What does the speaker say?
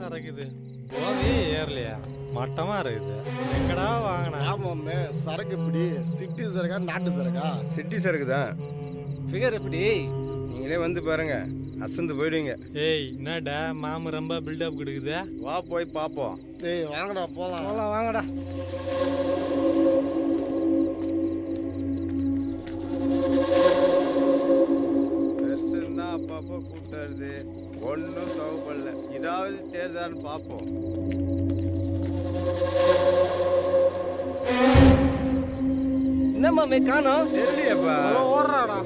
சரக்குது போவே ஏறலையா மட்டமா இருக்குது எங்கடா வாங்கினா ஆமாம்மே சரக்கு இப்படி சிட்டி சரக்கா நாட்டு சரக்கா சிட்டி சரக்கு தான். ஃபிகர் எப்படி நீங்களே வந்து பாருங்க, அசந்து போயிடுவீங்க. ஏய் என்னடா மாமு ரொம்ப பில்டப் கொடுக்குதா வா போய் பார்ப்போம். டேய் வாங்கடா போலாம் போலாம் வாங்கடா. பெருசுன்னா அப்பப்போ கூப்பிட்டாருது, ஒன்றும் சவுப்படல. இதாவது தேர்தான்னு பார்ப்போம். என்ன மாமே காணோம் தெரியலையப்பா. ஓடுறாடா.